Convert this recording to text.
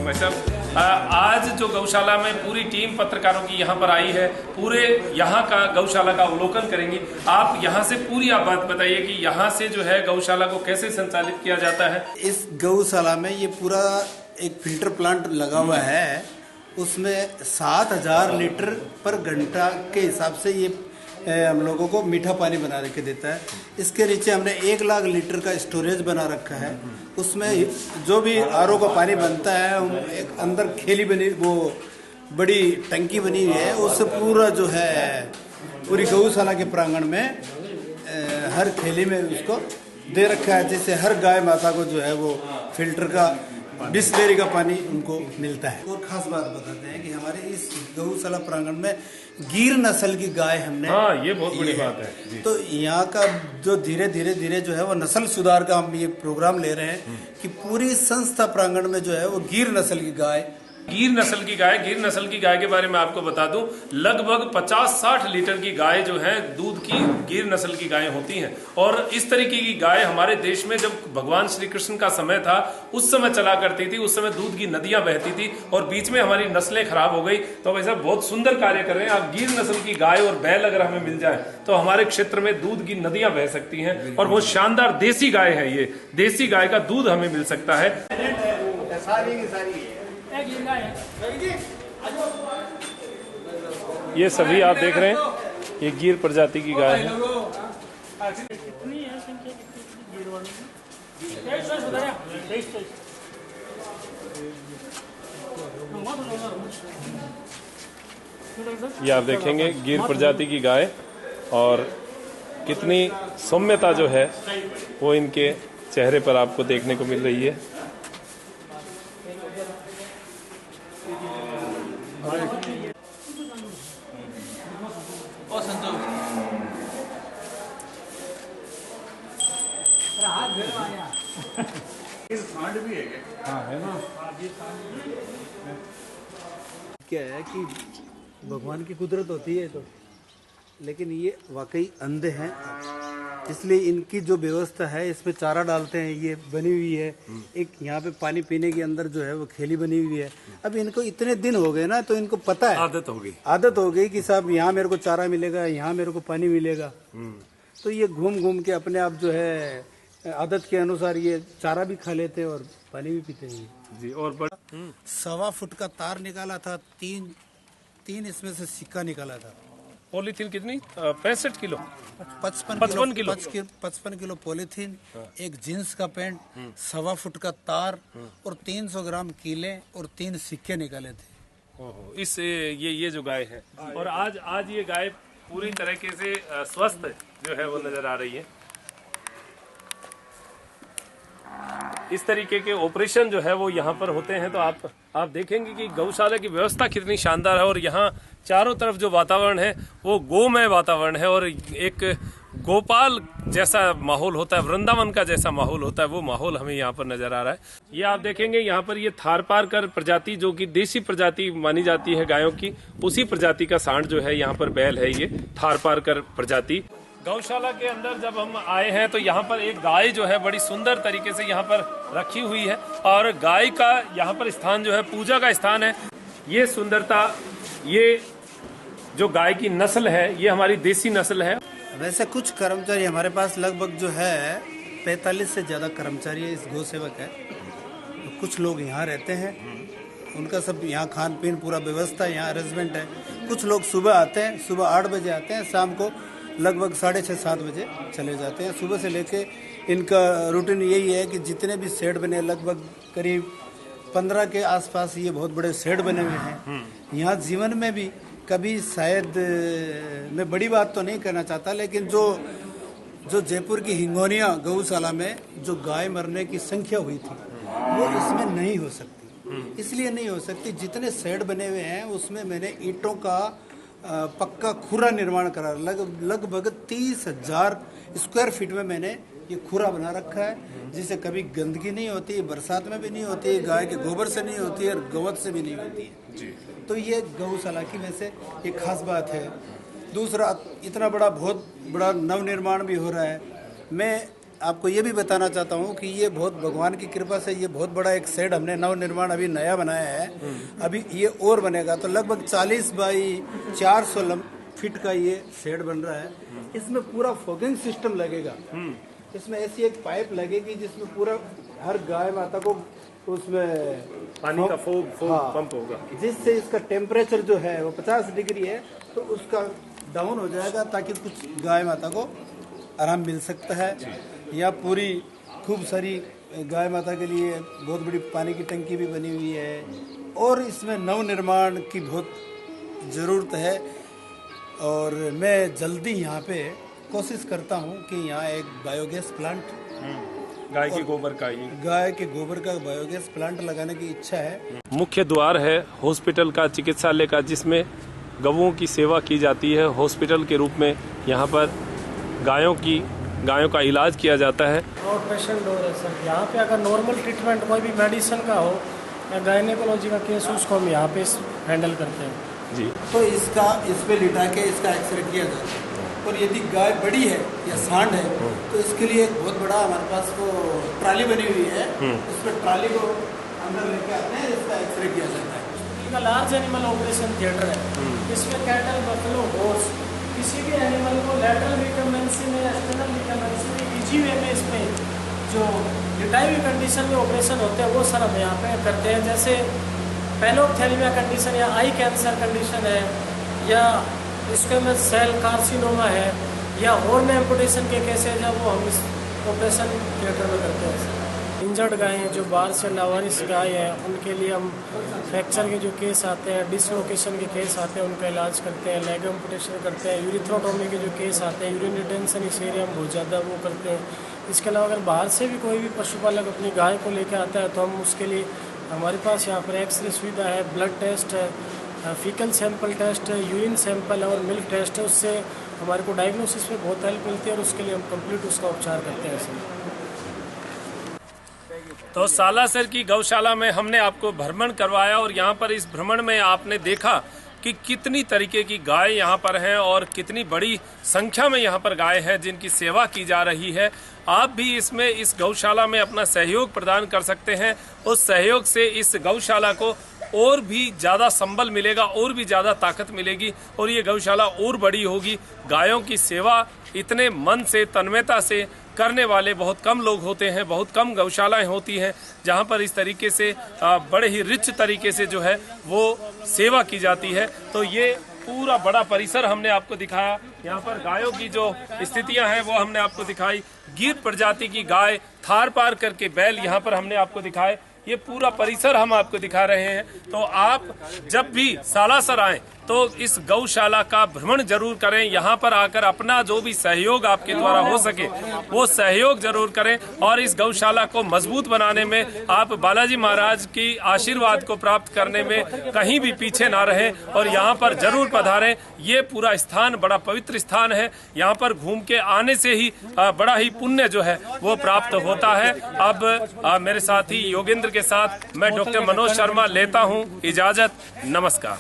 हूँ भाई साहब। आज जो गौशाला में पूरी टीम पत्रकारों की यहाँ पर आई है, पूरे यहाँ का गौशाला का अवलोकन करेंगी। आप यहाँ से पूरी आप बात बताइए कि यहाँ से जो है गौशाला को कैसे संचालित किया जाता है। इस गौशाला में ये पूरा एक फिल्टर प्लांट लगा हुआ है, उसमें 7000 लीटर पर घंटा के हिसाब से ये हम लोगों को मीठा पानी बना के देता है। इसके नीचे हमने 1 लाख लीटर का स्टोरेज बना रखा है। उसमें जो भी आरओ का पानी बनता है, एक अंदर खेली बनी वो बड़ी टंकी बनी हुई है, उससे पूरा जो है पूरी गौशाला के प्रांगण में हर खेली में उसको दे रखा है, जिससे हर गाय माता को जो है वो फिल्टर का बिस्लेरी का पानी उनको मिलता है। और खास बात बताते हैं कि हमारे इस गौशाला प्रांगण में गिर नस्ल की गाय हमने, हाँ ये बहुत बड़ी बात है। तो यहाँ का जो धीरे धीरे जो है वो नस्ल सुधार का हम ये प्रोग्राम ले रहे हैं कि पूरी संस्था प्रांगण में जो है वो गिर नस्ल की गाय, गिर नस्ल की गाय के बारे में आपको बता दूं, लगभग 50-60 लीटर की गाय जो है दूध की गिर नस्ल की गायें होती हैं। और इस तरीके की गाय हमारे देश में जब भगवान श्री कृष्ण का समय था उस समय चला करती थी। उस समय दूध की नदियां बहती थी और बीच में हमारी नस्लें खराब हो गई। तो वैसा बहुत सुंदर कार्य कर रहे हैं आप। गिर नस्ल की गाय और बैल अगर हमें मिल जाए तो हमारे क्षेत्र में दूध की नदियां बह सकती हैं और बहुत शानदार देसी गाय है। ये देसी गाय का दूध हमें मिल सकता है। ये सभी आप देख रहे हैं, ये गिर प्रजाति की गाय है। ये आप देखेंगे गिर प्रजाति की गाय और कितनी सौम्यता जो है वो इनके चेहरे पर आपको देखने को मिल रही है। भी है क्या? हाँ है ना। क्या है कि भगवान की कुदरत होती है तो, लेकिन ये वाकई अंधे हैं, इसलिए इनकी जो व्यवस्था है इसमें चारा डालते हैं, ये बनी हुई है। एक यहाँ पे पानी पीने के अंदर जो है वो खेली बनी हुई है। अब इनको इतने दिन हो गए ना, तो इनको पता है, आदत हो गई कि साहब यहाँ मेरे को चारा मिलेगा, यहाँ मेरे को पानी मिलेगा। तो ये घूम घूम के अपने आप जो है आदत के अनुसार ये चारा भी खा लेते हैं और पानी भी पीते हैं जी। और 1.25 फुट का तार निकाला था, तीन इसमें से सिक्का निकाला था। पॉलीथीन कितनी? 65 किलो, 55 किलो पॉलीथीन, एक जींस का पैंट, 1.25 फुट का तार और 300 ग्राम कीले और 3 सिक्के निकाले थे। ओहो, इस ये जो गाय है, और आज ये गाय पूरी तरीके से स्वस्थ जो है वो नजर आ रही है। इस तरीके के ऑपरेशन जो है वो यहाँ पर होते हैं। तो आप देखेंगे कि गौशाला की व्यवस्था कितनी शानदार है और यहाँ चारों तरफ जो वातावरण है वो गोमय वातावरण है और एक गोपाल जैसा माहौल होता है, वृंदावन का जैसा माहौल होता है, वो माहौल हमें यहाँ पर नजर आ रहा है। ये आप देखेंगे यहाँ पर ये थारपारकर प्रजाति जो कि देसी प्रजाति मानी जाती है गायों की, उसी प्रजाति का सांड जो है यहाँ पर बैल है, ये थारपारकर प्रजाति। गौशाला के अंदर जब हम आए हैं तो यहाँ पर एक गाय जो है बड़ी सुंदर तरीके से यहाँ पर रखी हुई है और गाय का यहाँ पर स्थान जो है पूजा का स्थान है। ये सुंदरता, ये जो गाय की नस्ल है ये हमारी देसी नस्ल है। वैसे कुछ कर्मचारी हमारे पास लगभग जो है 45 से ज्यादा कर्मचारी इस गौ सेवक है। तो कुछ लोग यहाँ रहते हैं, उनका सब यहाँ खान पीन पूरा व्यवस्था यहाँ अरेंजमेंट है। कुछ लोग सुबह आते हैं, सुबह 8 बजे आते हैं, शाम को लगभग 6:30-7 बजे चले जाते हैं। सुबह से लेके इनका रूटीन यही है कि जितने भी शेड बने, लगभग करीब 15 के आसपास ये बहुत बड़े शेड बने हुए हैं। यहाँ जीवन में भी कभी शायद मैं बड़ी बात तो नहीं करना चाहता, लेकिन जो जयपुर की हिंगोनिया गौशाला में जो गाय मरने की संख्या हुई थी वो इसमें नहीं हो सकती। इसलिए नहीं हो सकती, जितने शेड बने हुए हैं उसमें मैंने ईंटों का पक्का खुरा निर्माण करा, लगभग 30,000 स्क्वायर फीट में मैंने ये खुरा बना रखा है, जिससे कभी गंदगी नहीं होती, बरसात में भी नहीं होती, गाय के गोबर से नहीं होती है और गोवत से भी नहीं होती है जी। तो ये गौशाला की वैसे एक खास बात है। दूसरा, इतना बड़ा बहुत बड़ा नव निर्माण भी हो रहा है। मैं आपको ये भी बताना चाहता हूँ कि ये बहुत भगवान की कृपा से ये बहुत बड़ा एक शेड हमने नव निर्माण अभी नया बनाया है। अभी ये और बनेगा तो लगभग 40 बाई 400 फीट का ये शेड बन रहा है। इसमें पूरा फॉगिंग सिस्टम लगेगा। इसमें ऐसी एक पाइप लगेगी जिसमें पूरा हर गाय माता को उसमें पानी का फोग पंप होगा, जिससे इसका टेम्परेचर जो है वो 50 डिग्री है तो उसका डाउन हो जाएगा ताकि कुछ गाय माता को आराम मिल सकता है। या पूरी खूब सारी गाय माता के लिए बहुत बड़ी पानी की टंकी भी बनी हुई है और इसमें नव निर्माण की बहुत ज़रूरत है। और मैं जल्दी यहाँ पे कोशिश करता हूँ कि यहाँ एक बायोगैस प्लांट, गाय के गोबर का बायोगैस प्लांट लगाने की इच्छा है। मुख्य द्वार है हॉस्पिटल का, चिकित्सालय का, जिसमें गवों की सेवा की जाती है। हॉस्पिटल के रूप में यहाँ पर गायों का इलाज किया जाता है। आउट पेशेंट डोर है सर। यहाँ पे अगर नॉर्मल ट्रीटमेंट कोई भी मेडिसिन का हो या गायनेकोलॉजी का केस हो उसको हम यहाँ पे हैंडल करते हैं जी। तो इसका इस पे लिटा के इसका एक्सरे किया जाता है। और यदि गाय बड़ी है या सांड है तो इसके लिए एक बहुत बड़ा हमारे पास वो ट्राली बनी हुई है। उस पर ट्राली को अंदर लेके आते हैं, इसका एक्सरे किया जाता है। का लार्ज एनिमल ऑपरेशन थिएटर है। इसमें कैटल, बफेलो, हॉर्स किसी भी एनिमल को लैटरल रिकम्बेंसी में, एक्सटर्नल रिकम्बेंसी में इजी वे में इसमें जो लिटाई हुई कंडीशन में ऑपरेशन होते हैं वो सर हम यहाँ पे करते हैं। जैसे पैलोपथेलिया कंडीशन या आई कैंसर कंडीशन है या स्क्वेमस सेल कार्सिनोमा है या हॉर्न एम्पुटेशन के केस है जब वो हम इस ऑपरेशन थिएटर में करते हैं। इंजर्ड गाय हैं जो बाहर से लावारिस गाय है उनके लिए हम फ्रैक्चर के जो केस आते हैं, डिसलोकेशन के केस आते हैं, उनका इलाज करते हैं। लेग एम्पुटेशन करते हैं। यूरिथ्रोटोमी के जो केस आते हैं, यूरिन रिटेंशन इस एरिया में बहुत ज़्यादा वो करते हैं। इसके अलावा अगर बाहर से भी कोई भी पशुपालक अपनी गाय को लेकर आता है तो हम उसके लिए हमारे पास यहाँ पर एक्सरे सुविधा है, ब्लड टेस्ट है, फीकल सैंपल टेस्ट है, यूरिन सैंपल और मिल्क टेस्ट है। उससे हमारे को डायग्नोसिस में बहुत हेल्प मिलती है और उसके लिए हम कंप्लीट उसका उपचार करते हैं। तो सालासर की गौशाला में हमने आपको भ्रमण करवाया और यहाँ पर इस भ्रमण में आपने देखा कि कितनी तरीके की गाय यहाँ पर हैं और कितनी बड़ी संख्या में यहाँ पर गाय हैं जिनकी सेवा की जा रही है। आप भी इसमें इस गौशाला में अपना सहयोग प्रदान कर सकते हैं। उस सहयोग से इस गौशाला को और भी ज़्यादा संबल मिलेगा, और भी ज़्यादा ताकत मिलेगी और ये गौशाला और बड़ी होगी। गायों की सेवा इतने मन से, तन्मयता से करने वाले बहुत कम लोग होते हैं, बहुत कम गौशालाएं होती हैं जहां पर इस तरीके से बड़े ही रिच तरीके से जो है वो सेवा की जाती है। तो ये पूरा बड़ा परिसर हमने आपको दिखाया। यहाँ पर गायों की जो स्थितियां हैं वो हमने आपको दिखाई। गिर प्रजाति की गाय, थार पार करके बैल यहाँ पर हमने आपको दिखाए। ये पूरा परिसर हम आपको दिखा रहे हैं। तो आप जब भी सालासर आएं तो इस गौशाला का भ्रमण जरूर करें। यहाँ पर आकर अपना जो भी सहयोग आपके द्वारा हो सके वो सहयोग जरूर करें और इस गौशाला को मजबूत बनाने में आप बालाजी महाराज की आशीर्वाद को प्राप्त करने में कहीं भी पीछे ना रहें और यहाँ पर जरूर पधारें। ये पूरा स्थान बड़ा पवित्र स्थान है। यहाँ पर घूम के आने से ही बड़ा ही पुण्य जो है वो प्राप्त होता है। अब मेरे साथी योगेंद्र के साथ मैं डॉक्टर मनोज शर्मा लेता हूँ इजाजत। नमस्कार।